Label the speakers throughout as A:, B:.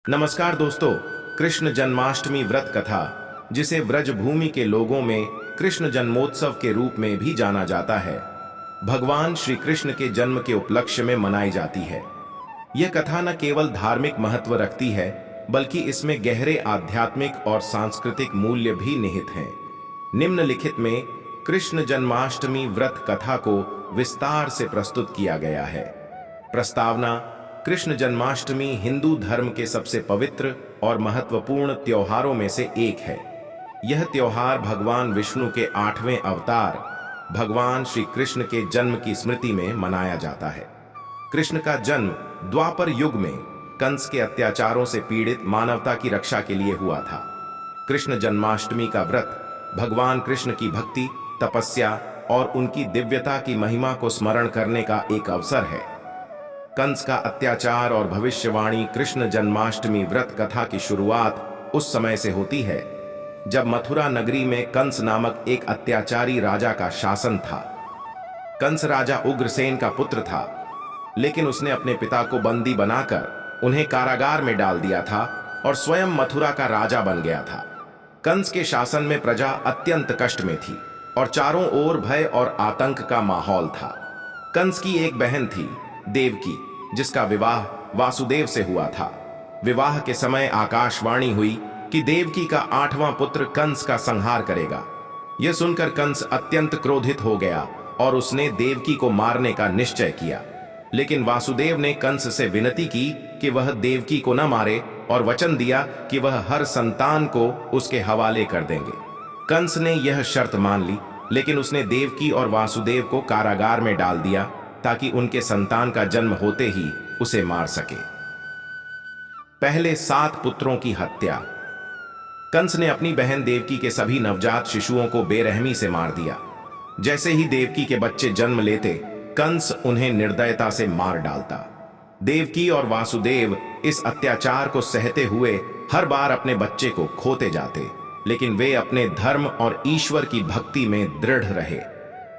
A: नमस्कार दोस्तों। कृष्ण जन्माष्टमी व्रत कथा, जिसे व्रज भूमि के लोगों में कृष्ण जन्मोत्सव के रूप में भी जाना जाता है, भगवान श्री कृष्ण के जन्म के उपलक्ष्य में मनाई जाती है। यह कथा न केवल धार्मिक महत्व रखती है, बल्कि इसमें गहरे आध्यात्मिक और सांस्कृतिक मूल्य भी निहित हैं। निम्नलिखित में कृष्ण जन्माष्टमी व्रत कथा को विस्तार से प्रस्तुत किया गया है। प्रस्तावना: कृष्ण जन्माष्टमी हिंदू धर्म के सबसे पवित्र और महत्वपूर्ण त्योहारों में से एक है। यह त्योहार भगवान विष्णु के 8वें अवतार भगवान श्री कृष्ण के जन्म की स्मृति में मनाया जाता है। कृष्ण का जन्म द्वापर युग में कंस के अत्याचारों से पीड़ित मानवता की रक्षा के लिए हुआ था। कृष्ण जन्माष्टमी का व्रत भगवान कृष्ण की भक्ति, तपस्या और उनकी दिव्यता की महिमा को स्मरण करने का एक अवसर है। कंस का अत्याचार और भविष्यवाणी कृष्ण जन्माष्टमी व्रत कथा की शुरुआत उस समय से होती है जब मथुरा नगरी में कंस नामक एक अत्याचारी राजा का शासन था। कंस राजा उग्रसेन का पुत्र था, लेकिन उसने अपने पिता को बंदी बनाकर उन्हें कारागार में डाल दिया था और स्वयं मथुरा का राजा बन गया था। कंस के शासन में प्रजा अत्यंत कष्ट में थी और चारों ओर भय और आतंक का माहौल था। कंस की एक बहन थी, देवकी, जिसका विवाह वासुदेव से हुआ था। विवाह के समय आकाशवाणी हुई कि देवकी का 8वां पुत्र कंस का संहार करेगा। यह सुनकर कंस अत्यंत क्रोधित हो गया और उसने देवकी को मारने का निश्चय किया। लेकिन वासुदेव ने कंस से विनती की कि वह देवकी को न मारे और वचन दिया कि वह हर संतान को उसके हवाले कर देंगे। कंस ने यह शर्त मान ली, लेकिन उसने देवकी और वासुदेव को कारागार में डाल दिया ताकि उनके संतान का जन्म होते ही उसे मार सके। पहले 7 पुत्रों की हत्या। कंस ने अपनी बहन देवकी के सभी नवजात शिशुओं को बेरहमी से मार दिया। जैसे ही देवकी के बच्चे जन्म लेते, कंस उन्हें निर्दयता से मार डालता। देवकी और वासुदेव इस अत्याचार को सहते हुए हर बार अपने बच्चे को खोते जाते, लेकिन वे अपने धर्म और ईश्वर की भक्ति में दृढ़ रहे।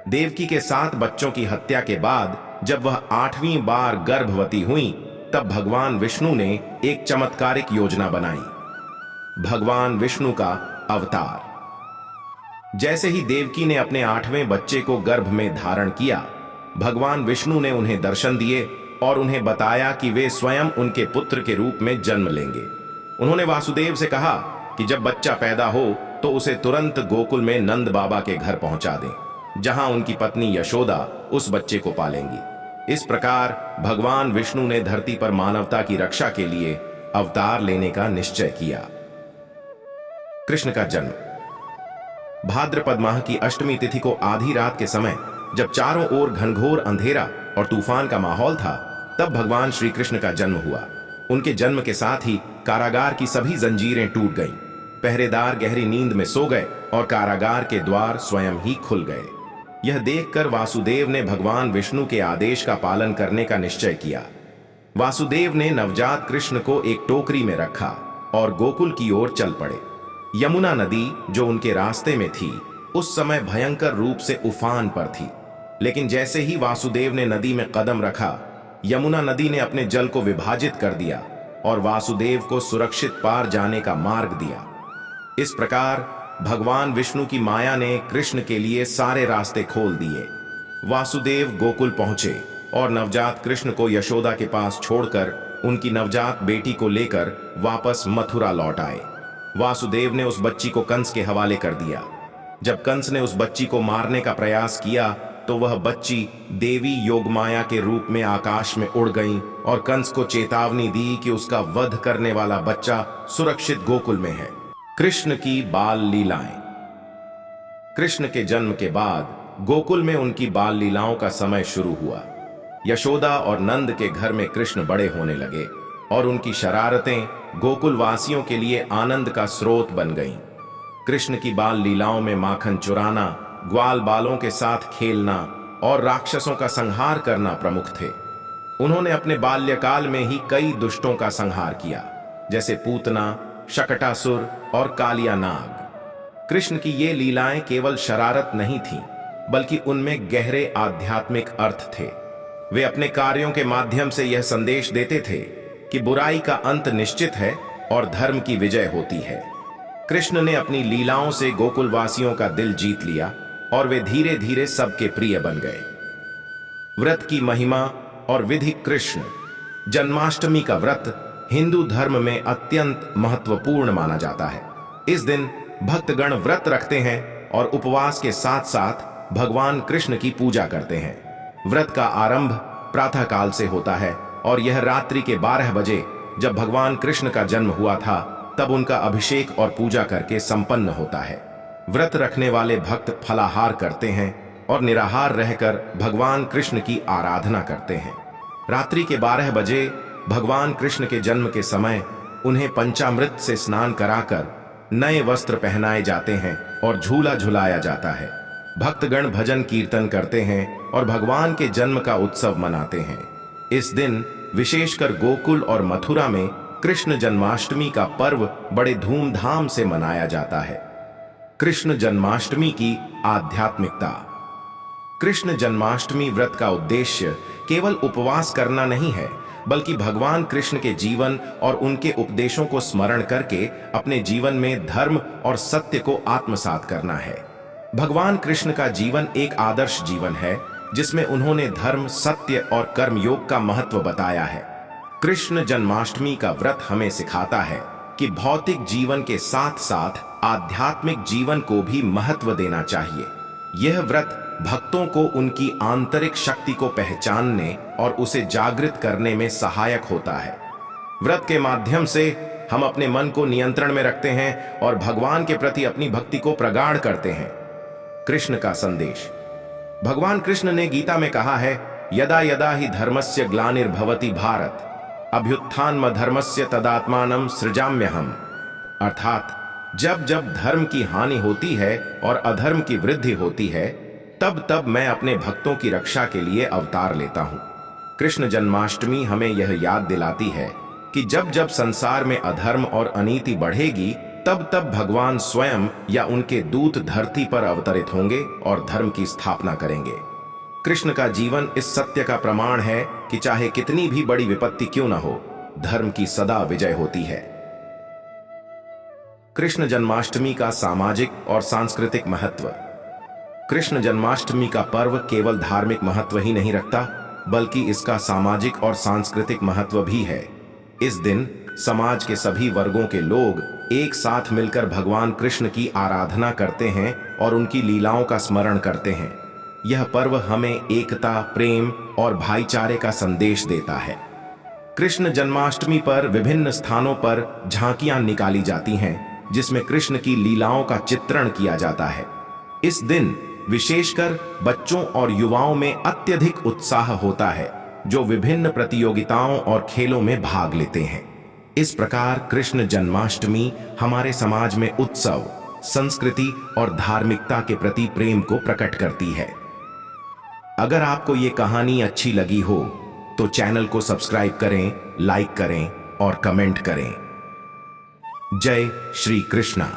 A: देवकी के 7 बच्चों की हत्या के बाद जब वह 8वीं बार गर्भवती हुई, तब भगवान विष्णु ने एक चमत्कारिक योजना बनाई। भगवान विष्णु का अवतार। जैसे ही देवकी ने अपने 8वें बच्चे को गर्भ में धारण किया, भगवान विष्णु ने उन्हें दर्शन दिए और उन्हें बताया कि वे स्वयं उनके पुत्र के रूप में जन्म लेंगे। उन्होंने वासुदेव से कहा कि जब बच्चा पैदा हो तो उसे तुरंत गोकुल में नंद बाबा के घर पहुंचा दें, जहां उनकी पत्नी यशोदा उस बच्चे को पालेंगी। इस प्रकार भगवान विष्णु ने धरती पर मानवता की रक्षा के लिए अवतार लेने का निश्चय किया। कृष्ण का जन्म। भाद्रपद माह की अष्टमी तिथि को आधी रात के समय, जब चारों ओर घनघोर अंधेरा और तूफान का माहौल था, तब भगवान श्री कृष्ण का जन्म हुआ। उनके जन्म के साथ ही कारागार की सभी जंजीरें टूट गईं। पहरेदार गहरी नींद में सो गए और कारागार के द्वार स्वयं ही खुल गए। यह देखकर वासुदेव ने भगवान विष्णु के आदेश का पालन करने का निश्चय किया। वासुदेव ने नवजात कृष्ण को एक टोकरी में रखा और गोकुल की ओर चल पड़े। यमुना नदी, जो उनके रास्ते में थी, उस समय भयंकर रूप से उफान पर थी। लेकिन जैसे ही वासुदेव ने नदी में कदम रखा, यमुना नदी ने अपने जल को विभाजित कर दिया और वासुदेव को सुरक्षित पार जाने का मार्ग दिया। इस प्रकार भगवान विष्णु की माया ने कृष्ण के लिए सारे रास्ते खोल दिए। वासुदेव गोकुल पहुंचे और नवजात कृष्ण को यशोदा के पास छोड़कर उनकी नवजात बेटी को लेकर वापस मथुरा लौट आए। वासुदेव ने उस बच्ची को कंस के हवाले कर दिया। जब कंस ने उस बच्ची को मारने का प्रयास किया, तो वह बच्ची देवी योगमाया के रूप में आकाश में उड़ गई और कंस को चेतावनी दी कि उसका वध करने वाला बच्चा सुरक्षित गोकुल में है। कृष्ण की बाल लीलाएं। कृष्ण के जन्म के बाद गोकुल में उनकी बाल लीलाओं का समय शुरू हुआ। यशोदा और नंद के घर में कृष्ण बड़े होने लगे और उनकी शरारतें गोकुल वासियों के लिए आनंद का स्रोत बन गईं। कृष्ण की बाल लीलाओं में माखन चुराना, ग्वाल बालों के साथ खेलना और राक्षसों का संहार करना प्रमुख थे। उन्होंने अपने बाल्यकाल में ही कई दुष्टों का संहार किया, जैसे पूतना, शकटासुर और कालिया नाग। कृष्ण की ये लीलाएं केवल शरारत नहीं थीं, बल्कि उनमें गहरे आध्यात्मिक अर्थ थे। वे अपने कार्यों के माध्यम से यह संदेश देते थे कि बुराई का अंत निश्चित है और धर्म की विजय होती है। कृष्ण ने अपनी लीलाओं से गोकुलवासियों का दिल जीत लिया और वे धीरे धीरे सबके प्रिय बन गए। व्रत की महिमा और विधि। कृष्ण जन्माष्टमी का व्रत हिंदू धर्म में अत्यंत महत्वपूर्ण माना जाता है। इस दिन भक्तगण व्रत रखते हैं और उपवास के साथ साथ भगवान कृष्ण की पूजा करते हैं। व्रत का आरंभ प्रातः काल से होता है और यह रात्रि के 12 बजे, जब भगवान कृष्ण का जन्म हुआ था, तब उनका अभिषेक और पूजा करके संपन्न होता है। व्रत रखने वाले भक्त फलाहार करते हैं और निराहार रहकर भगवान कृष्ण की आराधना करते हैं। रात्रि के 12 बजे भगवान कृष्ण के जन्म के समय उन्हें पंचामृत से स्नान कराकर नए वस्त्र पहनाए जाते हैं और झूला झुलाया जाता है। भक्तगण भजन कीर्तन करते हैं और भगवान के जन्म का उत्सव मनाते हैं। इस दिन विशेषकर गोकुल और मथुरा में कृष्ण जन्माष्टमी का पर्व बड़े धूमधाम से मनाया जाता है। कृष्ण जन्माष्टमी की आध्यात्मिकता। कृष्ण जन्माष्टमी व्रत का उद्देश्य केवल उपवास करना नहीं है, बल्कि भगवान कृष्ण के जीवन और उनके उपदेशों को स्मरण करके अपने जीवन में धर्म और सत्य को आत्मसात करना है। भगवान कृष्ण का जीवन एक आदर्श जीवन है, जिसमें उन्होंने धर्म, सत्य और कर्मयोग का महत्व बताया है। कृष्ण जन्माष्टमी का व्रत हमें सिखाता है कि भौतिक जीवन के साथ साथ आध्यात्मिक जीवन को भी महत्व देना चाहिए। यह व्रत भक्तों को उनकी आंतरिक शक्ति को पहचानने और उसे जागृत करने में सहायक होता है। व्रत के माध्यम से हम अपने मन को नियंत्रण में रखते हैं और भगवान के प्रति अपनी भक्ति को प्रगाढ़ करते हैं। कृष्ण का संदेश। भगवान कृष्ण ने गीता में कहा है, यदा यदा ही धर्मस्य ग्लानिर्भवति भारत अभ्युत्थानमधर्मस्य तदात्मानं सृजाम्यहम्। अर्थात जब जब धर्म की हानि होती है और अधर्म की वृद्धि होती है, तब तब मैं अपने भक्तों की रक्षा के लिए अवतार लेता हूं। कृष्ण जन्माष्टमी हमें यह याद दिलाती है कि जब जब संसार में अधर्म और अनीति बढ़ेगी, तब तब भगवान स्वयं या उनके दूत धरती पर अवतरित होंगे और धर्म की स्थापना करेंगे। कृष्ण का जीवन इस सत्य का प्रमाण है कि चाहे कितनी भी बड़ी विपत्ति क्यों न हो, धर्म की सदा विजय होती है। कृष्ण जन्माष्टमी का सामाजिक और सांस्कृतिक महत्व। कृष्ण जन्माष्टमी का पर्व केवल धार्मिक महत्व ही नहीं रखता, बल्कि इसका सामाजिक और सांस्कृतिक महत्व भी है। इस दिन समाज के सभी वर्गों के लोग एक साथ मिलकर भगवान कृष्ण की आराधना करते हैं और उनकी लीलाओं का स्मरण करते हैं। यह पर्व हमें एकता, प्रेम और भाईचारे का संदेश देता है। कृष्ण जन्माष्टमी पर विभिन्न स्थानों पर झांकियां निकाली जाती हैं, जिसमें कृष्ण की लीलाओं का चित्रण किया जाता है। इस दिन विशेषकर बच्चों और युवाओं में अत्यधिक उत्साह होता है, जो विभिन्न प्रतियोगिताओं और खेलों में भाग लेते हैं। इस प्रकार कृष्ण जन्माष्टमी हमारे समाज में उत्सव, संस्कृति और धार्मिकता के प्रति प्रेम को प्रकट करती है। अगर आपको ये कहानी अच्छी लगी हो तो चैनल को सब्सक्राइब करें, लाइक करें और कमेंट करें। जय श्री कृष्णा।